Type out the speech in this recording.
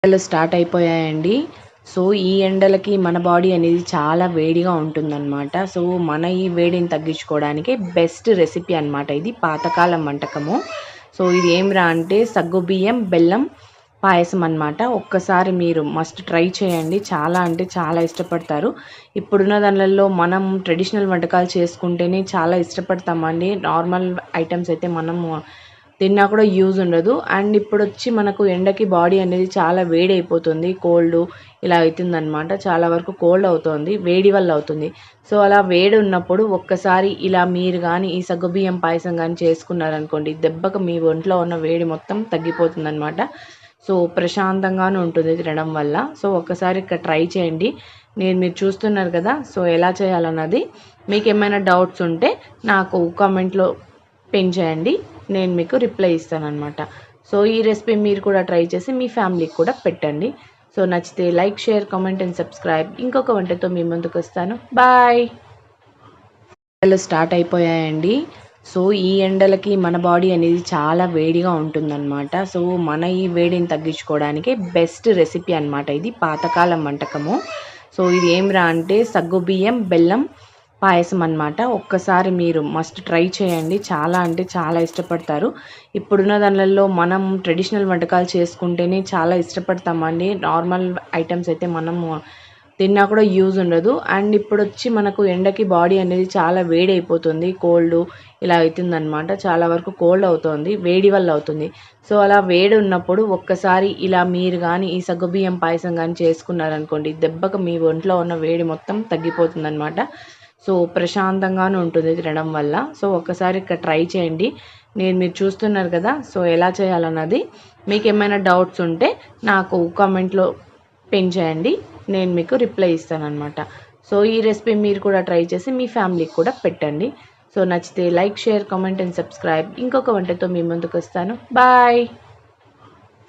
ఎండలు స్టార్ట్ అయిపోయాయండి. సో ఈ ఎండలకి మన బాడీ అనేది చాలా వేడిగా ఉంటుందన్నమాట. సో మన ఈ వేడిని తగ్గించుకోవడానికి బెస్ట్ రెసిపీ అన్నమాట ఇది. పాతకాలం వంటకము. సో ఇది ఏమిరా అంటే సగ్గుబియ్యం బెల్లం పాయసం అన్నమాట. ఒక్కసారి మీరు మస్ట్ ట్రై చేయండి. చాలా అంటే చాలా ఇష్టపడతారు. ఇప్పుడున్న దానిలలో మనం ట్రెడిషనల్ వంటకాలు చేసుకుంటేనే చాలా ఇష్టపడతామండి. నార్మల్ ఐటమ్స్ అయితే మనము తిన్నా కూడా యూజ్ ఉండదు. అండ్ ఇప్పుడు వచ్చి మనకు ఎండకి బాడీ అనేది చాలా వేడి అయిపోతుంది. కోల్డ్ ఇలా అవుతుందన్నమాట. చాలా వరకు కోల్డ్ అవుతుంది, వేడి వల్ల అవుతుంది. సో అలా వేడి ఉన్నప్పుడు ఒక్కసారి ఇలా మీరు కానీ ఈ సగ్గుబియ్యం పాయసం కానీ చేసుకున్నారనుకోండి, దెబ్బకు మీ ఒంట్లో ఉన్న వేడి మొత్తం తగ్గిపోతుందన్నమాట. సో ప్రశాంతంగానే ఉంటుంది తినడం వల్ల. సో ఒక్కసారి ఇక్కడ ట్రై చేయండి. మీరు చూస్తున్నారు కదా, సో ఎలా చేయాలన్నది. మీకు ఏమైనా డౌట్స్ ఉంటే నాకు కామెంట్లో పిన్ చేయండి, నేను మీకు రిప్లై ఇస్తానన్నమాట. సో ఈ రెసిపీ మీరు కూడా ట్రై చేసి మీ ఫ్యామిలీకి కూడా పెట్టండి. సో నచ్చితే like, share, comment and subscribe. ఇంకొక వంటతో మీ ముందుకు వస్తాను. బాయ్. ఎండలు స్టార్ట్ అయిపోయాయండి. సో ఈ ఎండలకి మన బాడీ అనేది చాలా వేడిగా ఉంటుందన్నమాట. సో మన ఈ వేడిని తగ్గించుకోవడానికి బెస్ట్ రెసిపీ అన్నమాట ఇది. పాతకాలం వంటకము. సో ఇది ఏమిరా అంటే సగ్గుబియ్యం బెల్లం పాయసం అన్నమాట. ఒక్కసారి మీరు మస్ట్ ట్రై చేయండి. చాలా అంటే చాలా ఇష్టపడతారు. ఇప్పుడున్న దానిలలో మనం ట్రెడిషనల్ వంటకాలు చేసుకుంటేనే చాలా ఇష్టపడతామండి. నార్మల్ ఐటమ్స్ అయితే మనము తిన్నా కూడా యూజ్ ఉండదు. అండ్ ఇప్పుడు వచ్చి మనకు ఎండకి బాడీ అనేది చాలా వేడి అయిపోతుంది. కోల్డ్ ఇలా అవుతుందన్నమాట. చాలా వరకు కోల్డ్ అవుతుంది, వేడి వల్ల అవుతుంది. సో అలా వేడి ఉన్నప్పుడు ఒక్కసారి ఇలా మీరు కానీ ఈ సగ్గుబియ్యం పాయసం కానీ చేసుకున్నారనుకోండి, దెబ్బకు మీ ఒంట్లో ఉన్న వేడి మొత్తం తగ్గిపోతుందన్నమాట. సో ప్రశాంతంగానే ఉంటుంది తినడం వల్ల. సో ఒక్కసారి ఇక్కడ ట్రై చేయండి. మీరు చూస్తున్నారు కదా, సో ఎలా చేయాలన్నది. మీకు ఏమైనా డౌట్స్ ఉంటే నాకు కామెంట్లో పిన్ చేయండి, నేను మీకు రిప్లై ఇస్తానన్నమాట. సో ఈ రెసిపీ మీరు కూడా ట్రై చేసి మీ ఫ్యామిలీకి కూడా పెట్టండి. సో నచ్చితే like, share, comment and subscribe. ఇంకొక వంటతో మీ ముందుకు వస్తాను. బాయ్.